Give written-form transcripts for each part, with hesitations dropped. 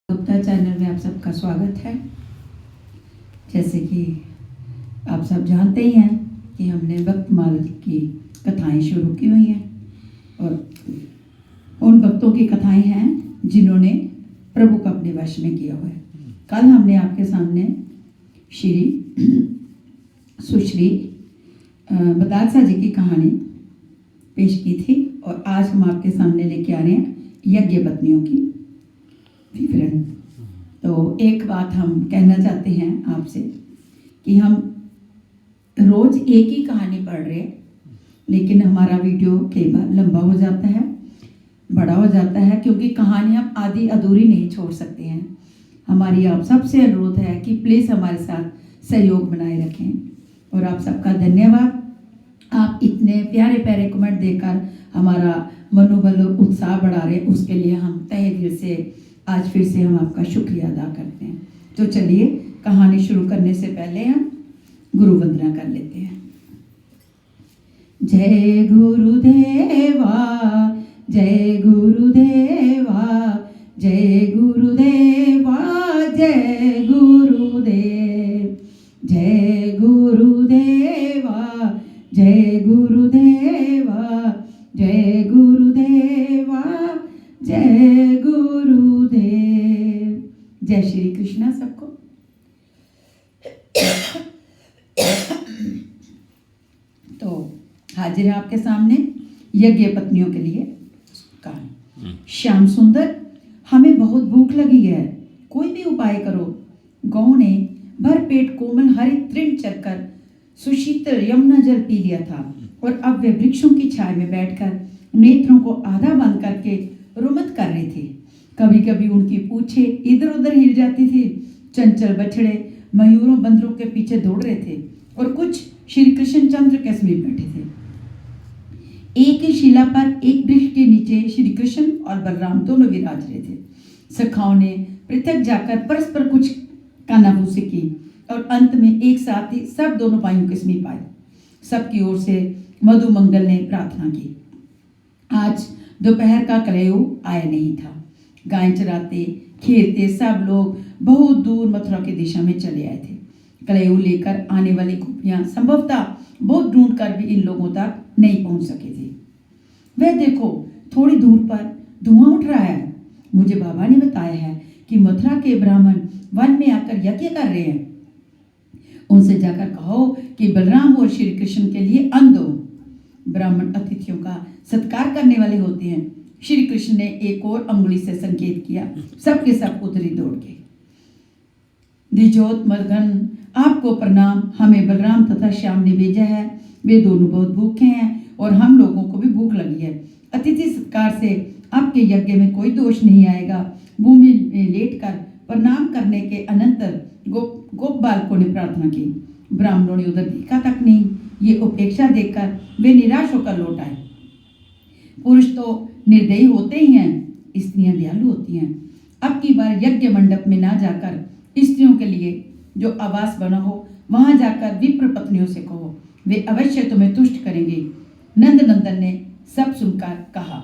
Gupta channel में आप सबका स्वागत है। जैसे कि आप सब जानते ही हैं कि हमने वक्तमाल की कथाएं शुरू की हुई हैं और उन भक्तों की कथाएं हैं जिन्होंने प्रभु को अपने वश में किया हुआ है। कल हमने आपके सामने श्री सुश्री बदालसा जी की कहानी पेश की थी और आज हम आपके सामने लेके आ रहे हैं यज्ञ पत्नियों की विवरण। तो एक बात हम कहना चाहते हैं आपसे कि हम रोज एक ही कहानी पढ़ रहे हैं, लेकिन हमारा वीडियो कई बार लंबा हो जाता है, बड़ा हो जाता है, क्योंकि कहानी हम आधी अधूरी नहीं छोड़ सकते हैं। हमारी आप सबसे अनुरोध है कि प्लीज़ हमारे साथ सहयोग बनाए रखें और आप सबका धन्यवाद। आप इतने प्यारे प्यारे कमेंट देकर हमारा मनोबल और उत्साह बढ़ा रहे हैं, उसके लिए हम तहे दिल से आज फिर से हम आपका शुक्रिया अदा करते हैं। तो चलिए कहानी शुरू करने से पहले हम गुरु वंदना कर लेते हैं। जय गुरुदेवा, जय गुरुदेवा, जय गुरुदेवा, जय गुरुदेव, जय गुरुदेवा, जय गुरुदेवा, जय गुरुदेवा, जय गुरुदेव। जय श्री कृष्णा सबको। तो हाजिर है आपके सामने यज्ञ पत्नियों के लिए कहानी। श्याम सुंदर, हमें बहुत भूख लगी है, कोई भी उपाय करो। गौ ने भर पेट कोमल हरित तृण चरकर सुशीतल यमुना जल पी लिया था और अब वे वृक्षों की छाया में बैठकर नेत्रों को आधा बंद करके रुमत कर रहे थे। कभी कभी उनकी पूछे इधर उधर हिल जाती थी। चंचल बछड़े मयूरों बंदरों के पीछे दौड़ रहे थे और कुछ श्री कृष्ण चंद्र के समीप बैठे थे। एक ही शिला पर एक वृक्ष के नीचे श्री कृष्ण और बलराम दोनों विराज रहे थे। सखाओं ने पृथक जाकर परस्पर कुछ कानाफूसी की और अंत में एक साथ ही सब दोनों भाइयों के समीप आए। सबकी ओर से मधुमंगल ने प्रार्थना की। आज दोपहर का कलयुग आया नहीं था। गाय चराते खेलते सब लोग बहुत दूर मथुरा की दिशा में चले आए थे। कलयुग लेकर आने वाली गोपियां संभवतः बहुत ढूंढ कर भी इन लोगों तक नहीं पहुंच सके थे। वह देखो, थोड़ी दूर पर धुआं उठ रहा है। मुझे बाबा ने बताया है कि मथुरा के ब्राह्मण वन में आकर यज्ञ कर रहे हैं। उनसे जाकर कहो कि बलराम और श्री कृष्ण के लिए अन्न दो। ब्राह्मण अतिथियों का सत्कार करने वाले होते हैं। श्री कृष्ण ने एक और अंगुली से संकेत किया। सबके सब उतरी दौड़ गए। द्विजोत मदगन, आपको प्रणाम। हमें बलराम तथा श्याम ने भेजा है। वे दोनों बहुत भूखे हैं और हम लोगों को भी भूख लगी है। अतिथि सत्कार से आपके यज्ञ में कोई दोष नहीं आएगा। भूमि में लेटकर प्रणाम करने के अनंतर गोप बालकों ने प्रार्थना की। ब्राह्मणों ने उधर देखा तक नहीं। ये उपेक्षा देखकर वे निराश होकर लौट आए। पुरुष तो निर्दयी होते ही हैं, स्त्रियां दयालु होती हैं। अब की बार यज्ञ मंडप में ना जाकर स्त्रियों के लिए जो आवास बना हो वहां जाकर विप्र पत्नियों से कहो, वे अवश्य तुम्हें तुष्ट करेंगे। नंद नंदन ने सब सुनकर कहा,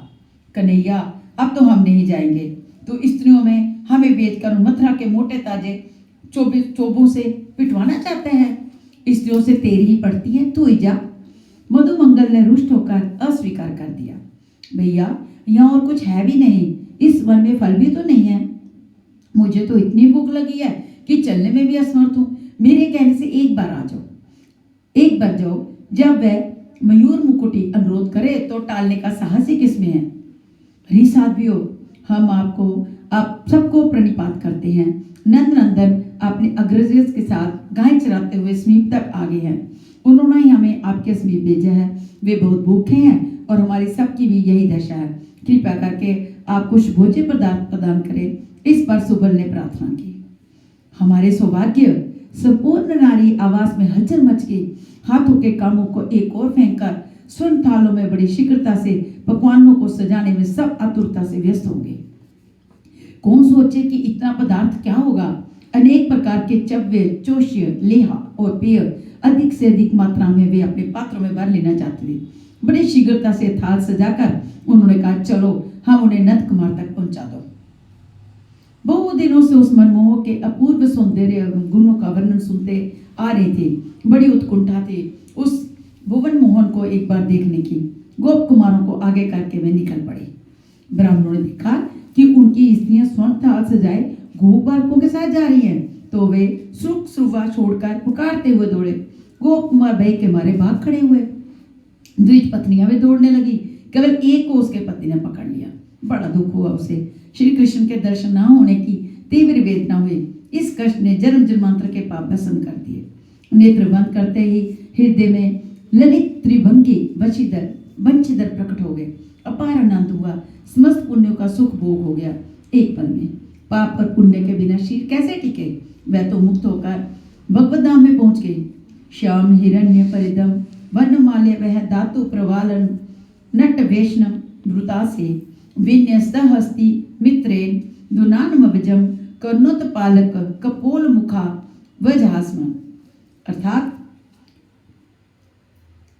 कन्हैया अब तो हम नहीं जाएंगे। तो स्त्रियों में हमें बेचकर मथुरा के मोटे ताजे चोबों से पिटवाना चाहते हैं। स्त्रियों से तेरी ही पड़ती है, तू ही जा। मधुमंगल ने रुष्ट होकर अस्वीकार कर दिया। भैया, यहाँ और कुछ है भी नहीं। इस वन में फल भी तो नहीं है। मुझे तो इतनी भूख लगी है कि चलने में भी असमर्थ हूँ। मेरे कहने से एक बार आ जाओ, एक बार जाओ। जब वह मयूर मुकुटी अनुरोध करे तो टालने का साहस ही किसमें है। हरी साध्वियों, हम आप सबको प्रणिपात करते हैं। नंद नंदन अपने अग्रज के साथ गाय चराते हुए समीप तक आ गए हैं। उन्होंने ही हमें आपके समीप भेजा है। वे बहुत भूखे हैं और हमारी सबकी भी यही दशा है। कृपया करके आप कुछ भोज्य पदार्थ प्रदान करें। इस पर सुबल ने प्रार्थना की। हमारे सौभाग्य, संपूर्ण नारी आवास में हलचल मच गई। हाथों के कामों को एक और फेंककर स्वर्ण थालों में बड़ी शीघ्रता से पकवानों को सजाने में सब आतुरता से व्यस्त होंगे। कौन सोचे कि इतना पदार्थ क्या होगा। अनेक प्रकार के चव्य, चोष्य, लेहा और पेय अधिक से अधिक मात्रा में वे अपने पात्रों में भर लेना चाहते थे। बड़ी शीघ्रता से थाल सजाकर उन्होंने कहा, चलो हम उन्हें नंद कुमार तक पहुंचा दो। बहुत दिनों से उस मनमोहक के अपूर्व सौंदर्य एवं गुणों का वर्णन सुनते आ रहे थे। बड़ी उत्कंठा थी उस भुवन मोहन को एक बार देखने की। गोप कुमारों को आगे करके वे निकल पड़े। ब्राह्मणों ने देखा कि उनकी स्त्रियां स्वर्ण थाल सजाए गोप बालकों के साथ जा रही हैं, तो वे सुख सुवा छोड़कर पुकारते हुए दौड़े। गोप कुमार भय के मारे भाग खड़े हुए। द्विज पत्नियां वे दौड़ने लगी। केवल एक को उसके पति ने पकड़ लिया। बड़ा दुख हुआ उसे। श्री कृष्ण के दर्शन न होने की तीव्र वेदना हुई। इस कष्ट ने जन्म जन्मांतर के पाप भस्म कर दिए। नेत्र बंद करते ही हृदय में ललित त्रिभंगी वंशीधर प्रकट हो गए। अपार आनंद हुआ। समस्त पुण्यों का सुख भोग हो गया एक पल में। पाप और पुण्य के बिना शीर कैसे टिके? वह तो मुक्त होकर भगवत धाम में पहुंच गई। श्याम हिरण्य परिदम वनमाल्य वह धातु प्रवालन नट वैष्णव वृतासे विन्यस्त हस्ति मित्रेन दुनानमवजम कर्णोत्पालक कपोल मुखा वजहास्म। अर्थात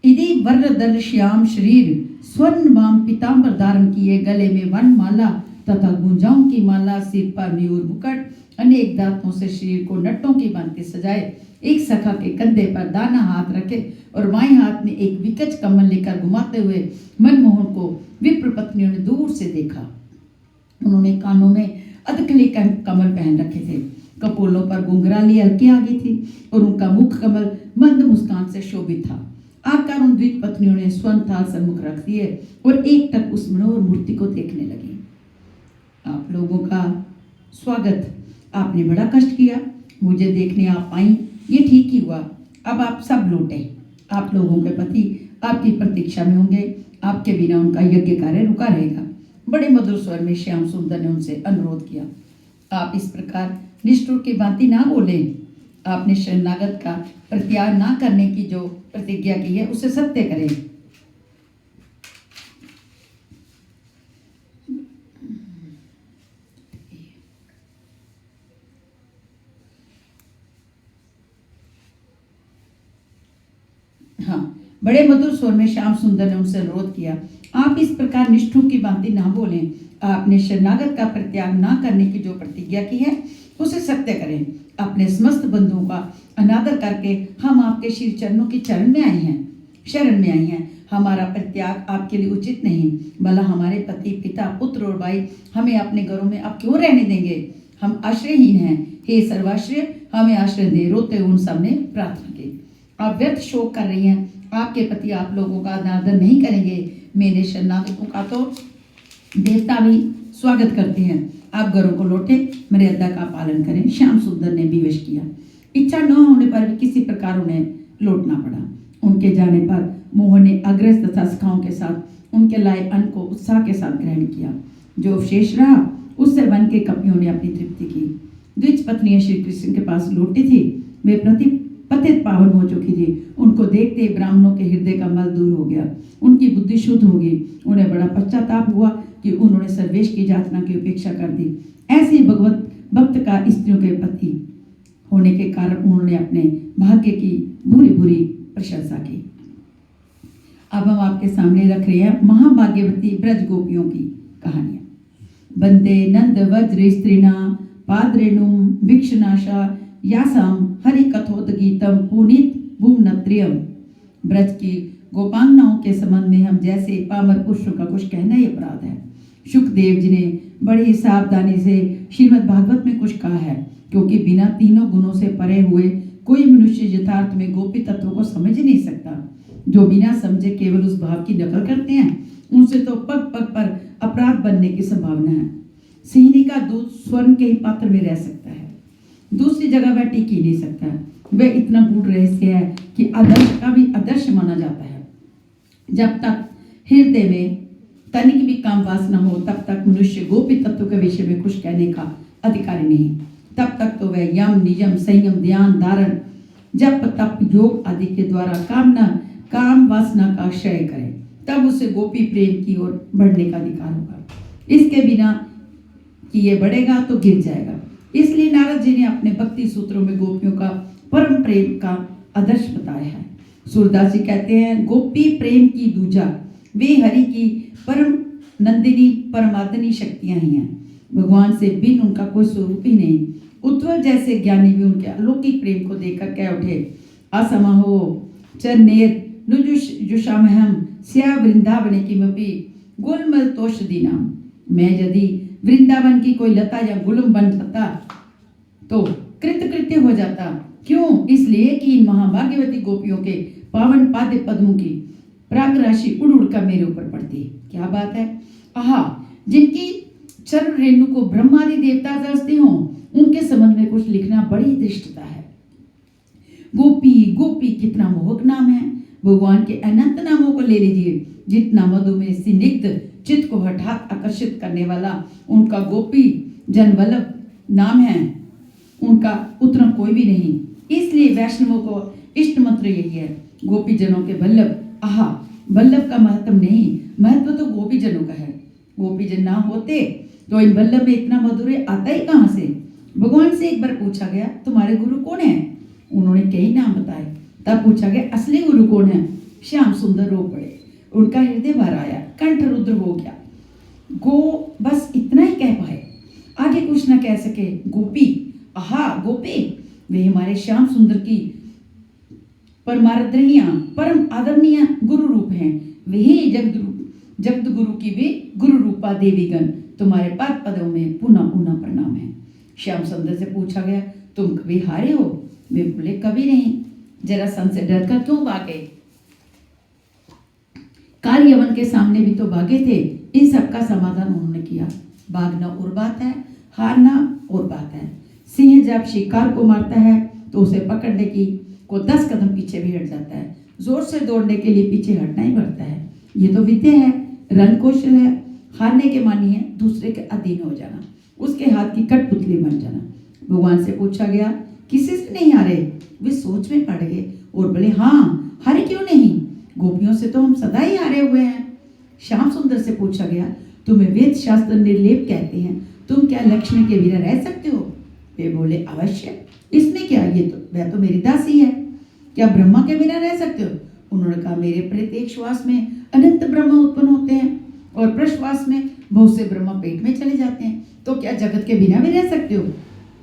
यदि वरदर श्याम शरीर स्वर्ण वाम पीताम्बर धारण किए, गले में वन माला तथा गुंजाओं की माला, सिर पर मयूर मुकुट, अनेक दांतों से शरीर को नट्टों की भांति सजाए, एक सखा के कंधे पर दाना हाथ रखे और बाएं हाथ में एक विकच कमल लेकर घुमाते हुए मनमोहन को विप्र पत्नियों ने दूर से देखा। उन्होंने कानों में अधकली कमल पहन रखे थे, कपोलों पर घुंघराली हल्की आ गई थी और उनका मुख कमल मंद मुस्कान से शोभित था। आकर उन द्विज पत्नियों ने स्वर्ण थाल सम्मुख रख दिए और एक टक उस मनोहर मूर्ति को देखने लगी। आप लोगों का स्वागत। आपने बड़ा कष्ट किया, मुझे देखने आप आई, ये ठीक ही हुआ। अब आप सब लौटे। आप लोगों के पति आपकी प्रतीक्षा में होंगे। आपके बिना उनका यज्ञ कार्य रुका रहेगा। बड़े मधुर स्वर में श्याम सुंदर ने उनसे अनुरोध किया, आप इस प्रकार निष्ठुर की भांति ना बोले। आपने शरणागत का प्रत्याग ना करने की जो प्रतिज्ञा की है उसे सत्य करें। हाँ, बड़े मधुर स्वर में श्याम सुंदर ने उनसे अनुरोध किया, आप इस प्रकार निष्ठुर की भांति ना बोलें। आपने शरणागत का प्रत्याग ना करने की जो प्रतिज्ञा की है उसे सत्य करें। अपने समस्त बंधुओं का अनादर करके हम आपके श्री चरणों की शरण में आई हैं। हमारा प्रत्याग आपके लिए उचित नहीं। भला हमारे पति, पिता, पुत्र और भाई हमें अपने घरों में आप क्यों रहने देंगे? हम आश्रयहीन हैं। हे सर्वाश्रय, हमें आश्रय दे। रोते उन सब ने प्रार्थना की। आप व्यर्थ शोक कर रही हैं। आपके पति आप लोगों का अनादर नहीं करेंगे। मेरे शरणागतों का तो देवता भी स्वागत करते हैं। आप घरों को लौटे, मर्यादा का पालन करें। श्याम सुंदर ने विवश किया। इच्छा न होने पर भी किसी प्रकार उन्हें लौटना पड़ा। उनके जाने पर मोहन ने अग्रज तथा सखाओं के साथ उनके लाए अन्न को उत्साह के साथ ग्रहण किया। जो शेष रहा उससे वन के कपियों ने अपनी तृप्ति की। द्विज पत्नियां श्री कृष्ण के पास लौटी थी। वे पतित पावन हो चुकी थी। उनको देखते ब्राह्मणों के हृदय का मल दूर हो गया। उनकी बुद्धि शुद्ध हो गई। उन्हें बड़ा पश्चाताप हुआ कि उन्होंने सर्वेश की याचना की उपेक्षा कर दी। ऐसे भगवत भक्त का स्त्रियों के पति होने के कारण उन्होंने अपने भाग्य की बुरी बुरी प्रशंसा की। अब हम आपके सामने रख रहे हैं महाभाग्यवती ब्रज गोपियों की कहानियां। बंदे नंद वज्र स्त्रीणा पाद्रेणुम भिक्षनाशा यासाम हरि कथोद गीतम पुनीत भूमनत्रियम। ब्रज की गोपांगनाओं के संबंध में हम जैसे पामर पुरुषों का कुछ कहना ही अपराध है। शुकदेव जी ने बड़ी सावधानी से श्रीमद् भागवत में कुछ कहा है, क्योंकि बिना तीनों गुणों से परे हुए कोई मनुष्य यथार्थ में गोपी तत्वों को समझ नहीं सकता। जो बिना समझे केवल उस भाव की नकल करते हैं, उनसे तो पग पग पर अपराध बनने की संभावना है। सिंहनी का दूध स्वर्ण के ही पात्र में रह सकता है, दूसरी जगह वह टिक ही नहीं सकता। वह इतना गूढ़ रहस्य है कि आदर्श का भी आदर्श माना जाता है। जब तक हृदय में तनिक भी काम वासना हो, तब तक मनुष्य गोपी तत्व के विषय में कुछ कहने का अधिकारी नहीं। तब तक तो वह यम नियम संयम ध्यान धारण जप तप योग आदि के द्वारा काम वासना का क्षय करे, तब उसे गोपी प्रेम की ओर बढ़ने का अधिकार होगा। इसके बिना कि ये बढ़ेगा तो गिर जाएगा। इसलिए नारद जी ने अपने भक्ति सूत्रों में गोपियों का परम प्रेम का आदर्श बताया है। सूरदास जी कहते हैं, गोपी प्रेम की दूजा वे हरि की परम नंदिनी परमादनी शक्तियां ही हैं। भगवान से भिन्न उनका कोई स्वरूप ही नहीं। उत्वल जैसे ज्ञानी भी उनके अलौकिक प्रेम को देखकर कह उठे, असमहो चरनेर नुजुषामहम स्या वृंदावने किमपि गुलमल तोष दीनाम। मैं यदि वृंदावन की कोई लता या गुलम बन जाता तो कृतकृत्य हो जाता। क्यों? इसलिए कि इन महाभाग्यवती गोपियों के पावन पाद्य पद्मों की प्राग राशि उड़ उड़ कर मेरे ऊपर पड़ती है। क्या बात है! आहा, जिनकी चरण रेणु को ब्रह्मादि देवता दर्शते हों, उनके संबंध में कुछ लिखना बड़ी दृष्टता है। गोपी गोपी कितना मोहक नाम है। भगवान के अनंत नामों को ले लीजिए, जितना मधुमेह स्निग्ध चित्त को हठात आकर्षित करने वाला उनका गोपी जनवल्लभ नाम है, उनका उतना कोई भी नहीं। इसलिए वैष्णवों को इष्ट मंत्र यही है, गोपी जनों के वल्लभ। आहा, वल्लभ का महत्व नहीं, महत्व तो गोपी जनों का है। गोपी जन ना होते तो इन वल्लभ में इतना मधुर्य आता ही कहाँ से। भगवान से एक बार पूछा गया, तुम्हारे गुरु कौन है? उन्होंने कई नाम बताए। तब पूछा गया, असली गुरु कौन है? श्याम सुंदर रो पड़े, उनका हृदय भर आया, कंठ रुद्र हो गया। गो बस इतना ही कह पाए, आगे कुछ ना कह सके। गोपी, आहा गोपी, वे हमारे श्याम सुंदर की परमाराध्या परम आदरणीय गुरु रूप हैं। वही जगत गुरु की भी गुरु रूपा देवीगण तुम्हारे पाद पदों में पुनः पुनः प्रणाम है। श्याम सुंदर से पूछा गया, तुम कभी हारे हो? वे बोले, कभी नहीं। जरासंध से डरकर क्यों भागे? काल यवन के सामने भी तो भागे थे। इन सबका समाधान उन्होंने किया। भागना और बात है, हारना और बात है। सिंह जब शिकार को मारता है तो उसे पकड़ने की को 10 कदम पीछे भी हट जाता है। जोर से दौड़ने के लिए पीछे हटना ही पड़ता है। ये तो विद्या है, रण कौशल है। हारने के मानी है दूसरे के अधीन हो जाना, उसके हाथ की कठपुतली बन जाना। भगवान से पूछा गया, किसी से नहीं हारे? वे सोच में पड़ गए और बोले, हाँ, हारे क्यों नहीं? गोपियों से तो हम सदा ही हारे हुए हैं। श्याम सुंदर से पूछा गया, तुम्हें वेद शास्त्र निर्लेप कहते हैं, तुम क्या लक्ष्मी के बिना रह सकते हो? वे बोले, अवश्य, इसमें क्या, ये तो वह तो मेरी दासी है। क्या ब्रह्मा के बिना रह सकते हो? उन्होंने कहा, मेरे प्रत्येक श्वास में अनंत ब्रह्मा उत्पन्न होते हैं और प्रश्वास में बहुत से ब्रह्मा पेट में चले जाते हैं, तो क्या जगत के बिना भी रह सकते हो?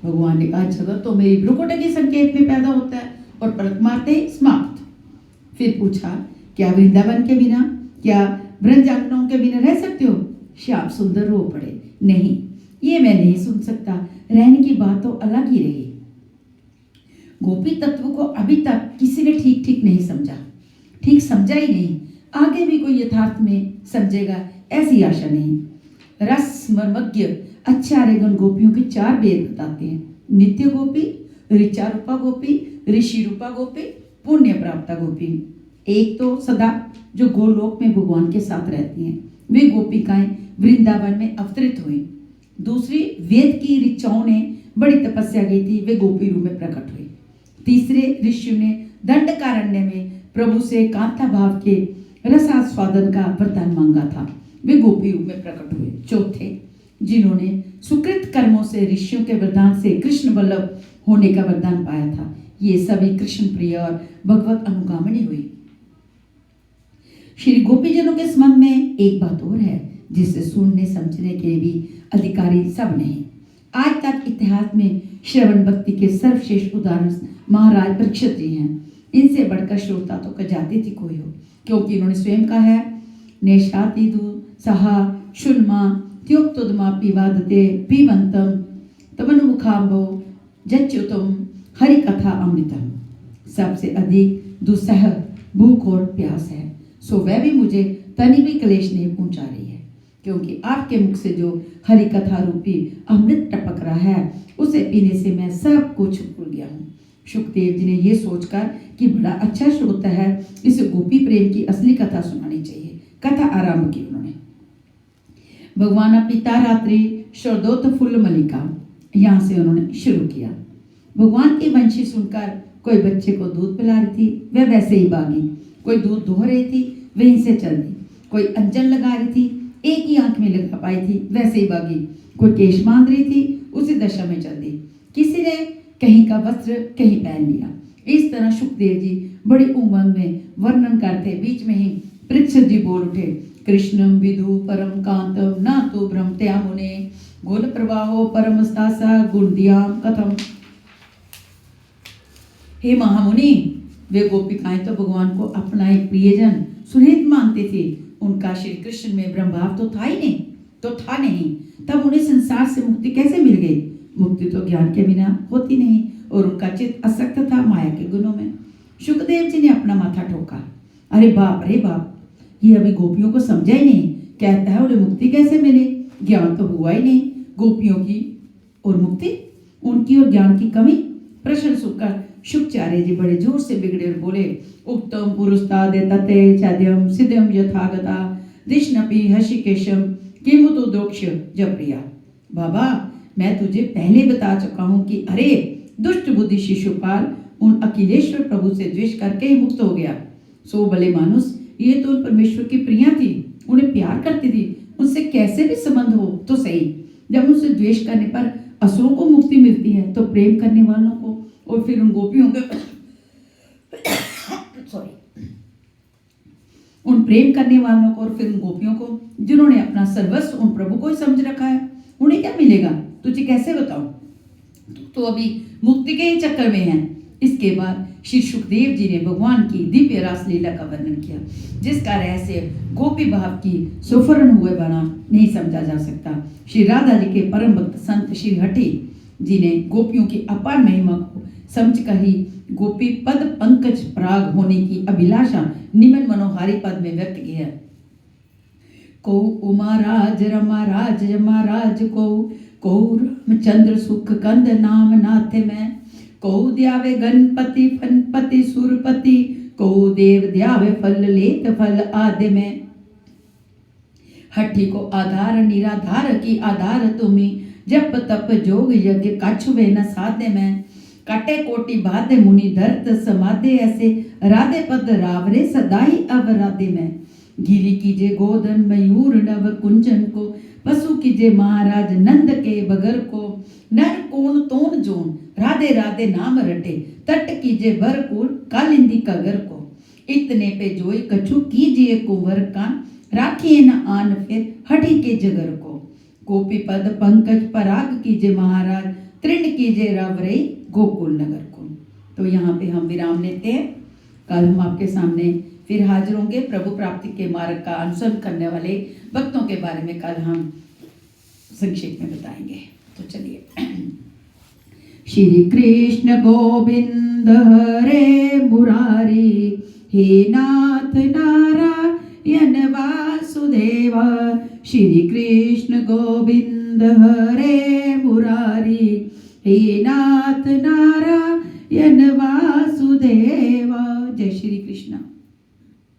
भगवान ने कहा, जगत तो मेरी भ्रुकुटी के संकेत में पैदा होता है और पलक मारते ही समाप्त। फिर पूछा, क्या वृंदावन के बिना, क्या ब्रजांगनाओं के बिना रह सकते हो? श्याम सुंदर रो पड़े, नहीं, ये मैं नहीं सुन सकता। रहने की बात तो अलग ही रही। गोपी तत्व को अभी तक किसी ने ठीक ठीक नहीं समझा, ठीक समझा ही नहीं। आगे भी कोई यथार्थ में समझेगा ऐसी आशा नहीं। रस मर्मज्ञ आचार्यगण गोपियों के 4 भेद बताते हैं, नित्य गोपी, ऋचा रूपा गोपी, ऋषि रूपा गोपी, पुण्य प्राप्ता गोपी। एक तो सदा जो गोलोक में भगवान के साथ रहती हैं, वे गोपिकाएं वृंदावन में अवतरित हुई। दूसरी, वेद की ऋचाओं ने बड़ी तपस्या की थी, वे गोपी रूप में प्रकट हुई। तीसरे, ऋषियों ने दंडकारण्य में प्रभु से कांता भाव के रसास्वादन का वरदान मांगा था, वे गोपी रूप में प्रकट हुए। चौथे, जिन्होंने सुकृत कर्मों से ऋषियों के वरदान से कृष्ण वल्लभ होने का वरदान पाया था, ये सभी कृष्ण प्रिय और भगवत अनुगामिनी हुई। श्री गोपीजनों के संबंध में एक बात और है, जिसे सुनने समझने के भी अधिकारी सब नहीं। आज तक इतिहास में श्रवण भक्ति के सर्वश्रेष्ठ उदाहरण महाराज परीक्षित जी हैं। इनसे बढ़कर श्रोता तो कजाति थी कोई हो, क्योंकि इन्होंने स्वयं कहा है, नेशातिदु सहा शुल्मा त्योक्तुदमा पिवादते पिबंतम तमनुमुखाम्बो जच्युतम हरि कथा अमृतम। सबसे अधिक दुस्सह भूख और प्यास है, सो वह भी मुझे तनि भी क्लेश नहीं पहुंचा रही है, क्योंकि आपके मुख से जो हरि कथा रूपी अमृत टपक रहा है, उसे पीने से मैं सब कुछ भूल गया हूँ। शुकदेव जी ने ये सोचकर कि बड़ा अच्छा श्रोता है, इसे गोपी प्रेम की असली कथा सुनानी चाहिए, कथा आरंभ की उन्होंने। भगवान पिता रात्रि शरदोत फुल्ल मलिका, यहाँ से उन्होंने शुरू किया। भगवान की वंशी सुनकर कोई बच्चे को दूध पिला रही थी, वह वैसे ही भागी। कोई दूध दोह रही थी, वहीं से चल दी। कोई अंजन लगा रही थी, एक ही आंख में लगा पाई थी, वैसे ही भागी। कोई केश बांध रही थी, उसी दशा में चल दी। किसी ने कहीं का वस्त्र कहीं पहन लिया। इस तरह सुखदेव जी बड़ी उमंग में वर्णन करते, बीच में ही परीक्षित जी बोल उठे, कृष्णम विदु परम कांतम ना तो भ्रमत्या मुने गुण प्रवाहो परमस्तासा गुणदियाम कथम। हे महामुनि, वे गोपिकाएं तो भगवान को अपना एक प्रियजन सुहृद मानते थे। उनका श्री कृष्ण में ब्रह्म भाव तो था ही नहीं, तब उन्हें संसार से मुक्ति कैसे मिल गई? मुक्ति तो ज्ञान के बिना होती नहीं, और उनका चित्त असक्त था माया के गुणों में। शुकदेव जी ने अपना माथा ठोका। अरे बाप, ये अभी गोपियों को समझा ही नहीं। कहता है उन्हें मुक्ति कैसे मिले? ज्ञान तो हुआ ही नहीं। गोपियों की और मुक्ति, उनकी और ज्ञान की कमी। प्रश्न सुनकर शुक्राचार्य जी बड़े जोर से बिगड़े और बोले, उक्तम पुरुस्तादे तते चाद्यम सिद्धम यथागता दिशनपि हशिकेशम किमुतो दोक्ष जप्रिया। बाबा, मैं तुझे पहले बता चुका हूं कि अरे दुष्ट बुद्धि शिशुपाल उन अखिलेश्वर प्रभु से द्वेष करके ही मुक्त हो गया। सो भले मानुस, ये तो उन परमेश्वर की प्रिया थी, उन्हें प्यार करती थी, उनसे कैसे भी संबंध हो तो सही। जब उनसे द्वेष करने पर असुरों को मुक्ति मिलती है, तो प्रेम करने वालों को और फिर उन गोपियों के उन प्रेम करने वालों को और फिर उन गोपियों को जिन्होंने अपना सर्वस्व उन प्रभु को ही समझ रखा है, उन्हें क्या मिलेगा? तुझे कैसे बताऊं? तो अभी मुक्ति के ही चक्कर में है। इसके बाद श्री सुखदेव जी ने भगवान की दिव्य रास लीला का वर्णन किया, जिसका रहस्य गोपी भाव की सुफरण हुए बना नहीं समझा जा सकता। श्री राधा जी के परम भक्त संत श्री हठी जी ने गोपियों की अपार महिमा को समझकर ही गोपी पद पंकज पराग होने की अभिलाषा निमन मनोहारी पद में व्यक्त की है। को उमाराज रमाराज जमाराज को रामचंद्र सुख कंद नाम नाथ में, को द्यावे गणपति फनपति सुरपति, को देव द्यावे फल लेत फल आदि में। हठी को आधार निराधार की आधार तुम्ही, जप तप जोग यज्ञ काछुवे न साधे में। काटे कोटि बाधे मुनि धरत समाधे, ऐसे राधे पद रावरे सदाई अवराधे में। गीली कीजे गोधन मयूर नव कुंजन को, पशु कीजे महाराज नंद के बगर को। नर कोण तोन जोन राधे राधे नाम रटे, तट कीजे भरपूर कालिंदी कगर को। इतने पे जोई कछु कीजिए कुंवर कान, राखिए न आन फिर हठी के जगर को। गोपी पद पंकज पराग कीजे महाराज, तृण कीजे रवरई गोकुल नगर को। तो यहाँ पे हम विराम लेते हैं। कल हम आपके सामने फिर हाजिर होंगे। प्रभु प्राप्ति के मार्ग का अनुसरण करने वाले भक्तों के बारे में कल हम संक्षेप में बताएंगे। तो चलिए। श्री कृष्ण गोविंद हरे मुरारी, हे नाथ नारायण वासुदेव। श्री कृष्ण गोविंद हरे मुरारी, हे नाथ नारायण वासुदेव। जय श्री कृष्ण।